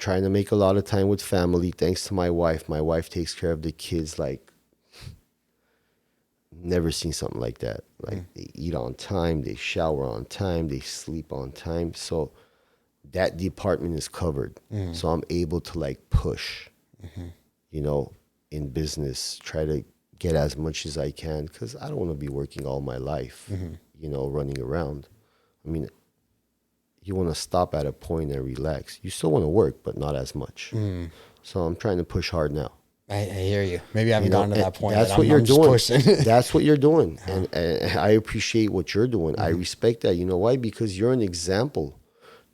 trying to make a lot of time with family. Thanks to my wife. My wife takes care of the kids like never seen something like that. Like they eat on time, they shower on time, they sleep on time. So that department is covered. So I'm able to like push, you know, in business, try to get as much as I can because I don't want to be working all my life, you know, running around. I mean, you want to stop at a point and relax. You still want to work, but not as much. So I'm trying to push hard now. I hear you. Maybe I haven't You know, gotten to that point. that's Yet. what you're I'm just doing. pushing. That's what you're doing. And I appreciate what you're doing. I respect that. You know why? Because you're an example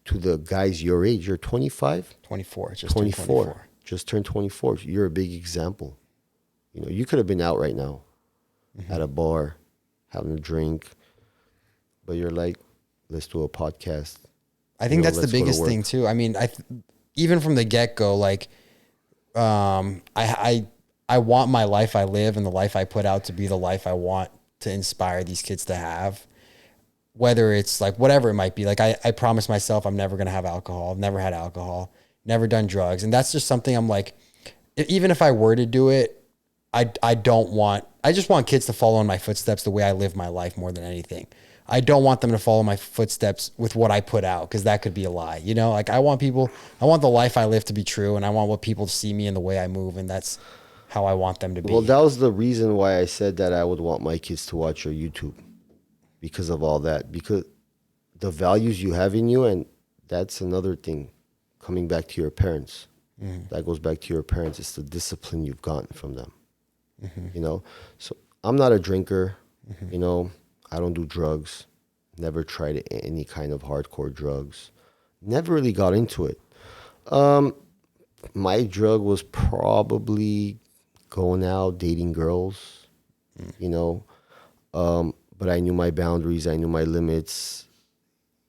to the guys your age. You're 25? 24. Just 24. Just turned 24. You're a big example. You know, you could have been out right now at a bar, having a drink, but you're like, let's do a podcast. I think that's the biggest thing too. I mean, even from the get go, like, I want my life I live and the life I put out to be the life I want to inspire these kids to have, whether it's like whatever it might be. Like I promised myself I'm never going to have alcohol. I've never had alcohol, never done drugs. And that's just something I'm like, even if I were to do it, I just want kids to follow in my footsteps the way I live my life more than anything. I don't want them to follow my footsteps with what I put out because that could be a lie. You know, like I want the life I live to be true, and I want what people to see me and the way I move, and that's how I want them to be. Well, that was the reason why I said that I would want my kids to watch your YouTube because of all that, because the values you have in you, and that's another thing coming back to your parents. That goes back to your parents. It's the discipline you've gotten from them. You know, so I'm not a drinker, you know, I don't do drugs, never tried any kind of hardcore drugs, never really got into it. My drug was probably going out, dating girls, you know, but I knew my boundaries, I knew my limits,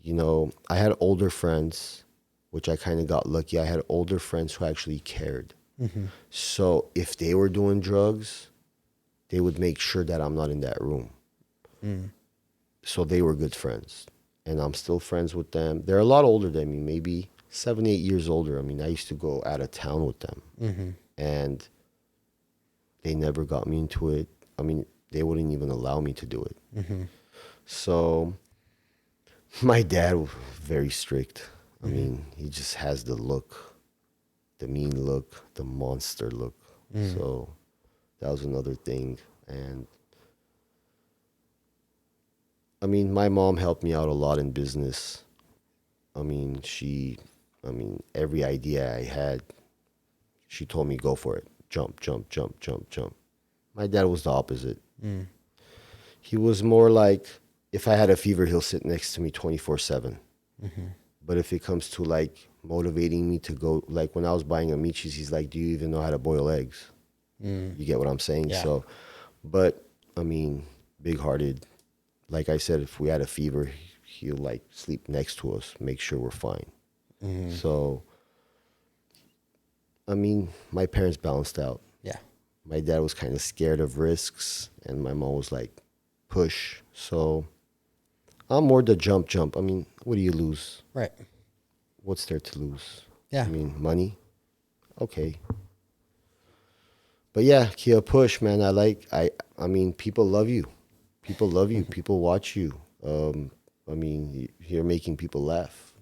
you know, I had older friends, which I kind of got lucky. I had older friends who actually cared. So if they were doing drugs, they would make sure that I'm not in that room. So they were good friends. And I'm still friends with them. They're a lot older than me, maybe 7, 8 years older. I mean, I used to go out of town with them. And they never got me into it. I mean, they wouldn't even allow me to do it. So my dad was very strict. I mean, he just has the look. The mean look, the monster look. So that was another thing. And I mean, my mom helped me out a lot in business. I mean, every idea I had, she told me, go for it. Jump, jump, jump, jump, jump. My dad was the opposite. He was more like, if I had a fever, he'll sit next to me 24/7. But if it comes to like motivating me to go, like when I was buying Amichis, he's like, do you even know how to boil eggs? You get what I'm saying? Yeah. So, but I mean, big-hearted. Like I said, if we had a fever, he'll like sleep next to us, make sure we're fine. So, I mean, my parents balanced out. Yeah. My dad was kind of scared of risks, and my mom was like, push. So I'm more the jump. I mean, what do you lose? Right. What's there to lose? Yeah. I mean, money. Okay. But yeah, Kia, push, man. I mean, people love you. People love you. People watch you. I mean, you're making people laugh.